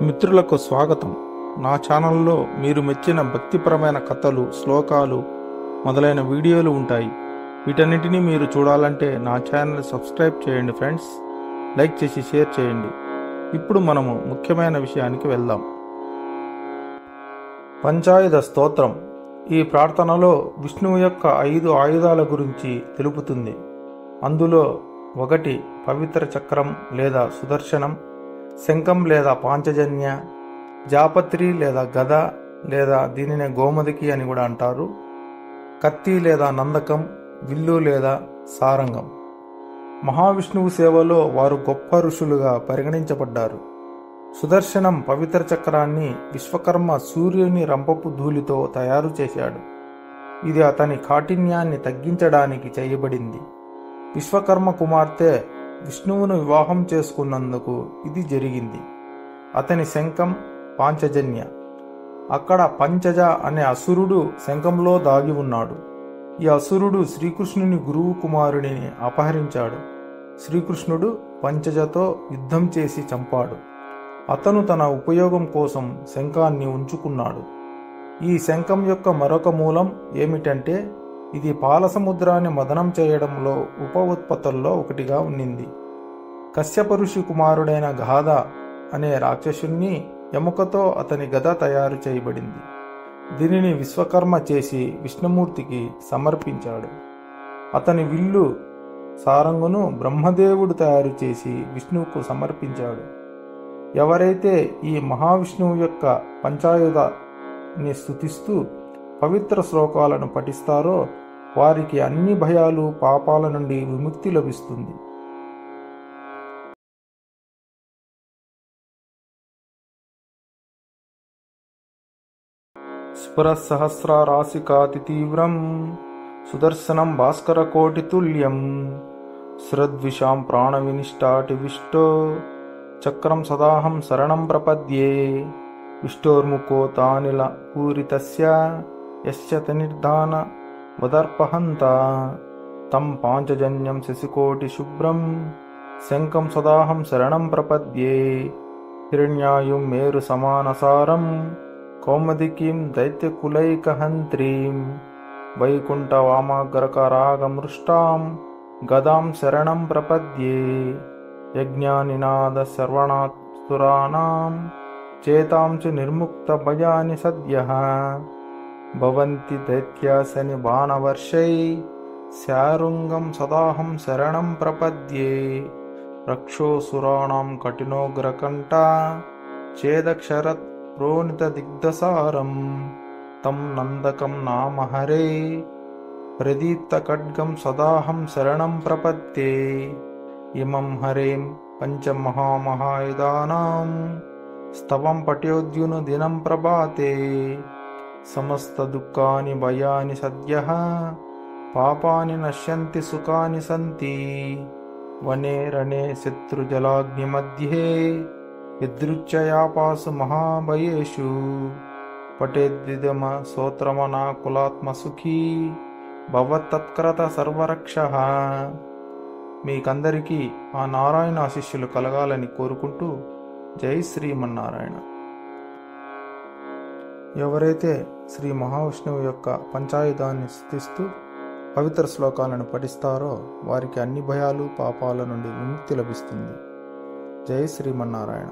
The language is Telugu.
మిత్రులకు స్వాగతం. నా ఛానల్లో మీరు మెచ్చిన భక్తిపరమైన కథలు, శ్లోకాలు మొదలైన వీడియోలు ఉంటాయి. వీటన్నిటినీ మీరు చూడాలంటే నా ఛానల్ సబ్స్క్రైబ్ చేయండి ఫ్రెండ్స్. లైక్ చేసి షేర్ చేయండి. ఇప్పుడు మనము ముఖ్యమైన విషయానికి వెళ్దాం. పంచాయుధ స్తోత్రం. ఈ ప్రార్థనలో విష్ణువు యొక్క 5 ఆయుధాల గురించి తెలుపుతుంది. అందులో 1 పవిత్ర చక్రం లేదా సుదర్శనం, శంఖం లేదా పాంచజన్య, జాపత్రి లేదా గద లేదా దీనినే గోమదికి అని కూడా అంటారు, కత్తి లేదా నందకం, విల్లు లేదా సారంగం. మహావిష్ణువు సేవలో వారు గొప్ప ఋషులుగా పరిగణించబడ్డారు. సుదర్శనం పవిత్ర చక్రాన్ని విశ్వకర్మ సూర్యుని రంపపు ధూళితో తయారు చేశాడు. ఇది అతని కాఠిన్యాన్ని తగ్గించడానికి చేయబడింది. విశ్వకర్మ కుమార్తె విష్ణువును వివాహం చేసుకున్నందుకు ఇది జరిగింది. అతని శంఖం పాంచజన్య. అక్కడ పంచజ అనే అసురుడు శంఖంలో దాగి ఉన్నాడు. ఈ అసురుడు శ్రీకృష్ణుని గురువు కుమారుడిని అపహరించాడు. శ్రీకృష్ణుడు పంచజతో యుద్ధం చేసి చంపాడు. అతను తన ఉపయోగం కోసం శంఖాన్ని ఉంచుకున్నాడు. ఈ శంఖం యొక్క మరొక మూలం ఏమిటంటే ఇది పాలసముద్రాన్ని మదనం చేయడంలో ఉప ఉత్పత్తుల్లో ఒకటిగా ఉన్నింది. కశ్యప ఋషి కుమారుడైన గాధ అనే రాక్షసుని ఎముకతో అతని గద తయారు చేయబడింది. దీనిని విశ్వకర్మ చేసి విష్ణుమూర్తికి సమర్పించాడు. అతని విల్లు సారంగును బ్రహ్మదేవుడు తయారు చేసి విష్ణువుకు సమర్పించాడు. ఎవరైతే ఈ మహావిష్ణువు యొక్క పంచాయుధాన్ని స్తుతిస్తూ పవిత్ర శ్లోకాలను పఠిస్తారో వారికి అన్ని భయాలు, పాపాల నుండి విముక్తి లభిస్తుంది. స్ఫురసహస్రారాశికాతి తీవ్రం సుదర్శనం భాస్కరకోటితుల్యం శ్రద్విషాం ప్రాణవినిష్టాటివిష్టో చక్రం సదాహం శరణం ప్రపద్యే విష్టోర్ముఖో తానిల పూరితస్య యస్య తనిర్ధాన వదర్పహంత తం పాంచజన్యం శశికోటి శుభ్రం శంఖం సదాహం శరణం ప్రపద్యే హిరణ్యాయుం మేరు సమానసారం కౌమదికీం దైత్యకులైకహంత్రీం వైకుంఠ వామాగ్రకరాగమృష్టాం గదాం శరణం ప్రపద్యే యజ్ఞానినాద సర్వణాసురాణాం చేతాంచు నిర్ముక్త భయాని సద్యః భవంతి దైత్యాసని బాణవర్షై శారుంగం సదాహం శరణం ప్రపద్యే రక్షోసురాణం కఠినోగ్రకంఠ చేదక్షరత్ ప్రోనిత దిగ్ధసారం తం నందకం నామ హరే ప్రదీప్త ఖడ్గం సదాహం శరణం ప్రపద్యే ఇమం హరేం పంచమహామహాయుధానాం స్తవం పట్యోద్యును దినం ప్రభాతే సమస్త దుఃఖాని భయాని సద్యః పాపాని నశ్యంతి సుఖాని సంతి వనే రణే శత్రుజలాగ్ని మధ్యే యదృచ్ఛయాపాసు మహాభయేషు పఠేద్విదమ స్తోత్రమనాకులాత్మ సుఖీ భవత్తత్కరత సర్వరక్షః. మీకందరికీ ఆ నారాయణ ఆశీస్సులు కలగాలని కోరుకుంటూ జై శ్రీమన్నారాయణ. ఎవరైతే శ్రీ మహావిష్ణువు యొక్క పంచాయుధాన్ని స్తుతిస్తూ పవిత్ర శ్లోకాలను పఠిస్తారో వారికి అన్ని భయాలు, పాపాల నుండి విముక్తి లభిస్తుంది. జై శ్రీమన్నారాయణ.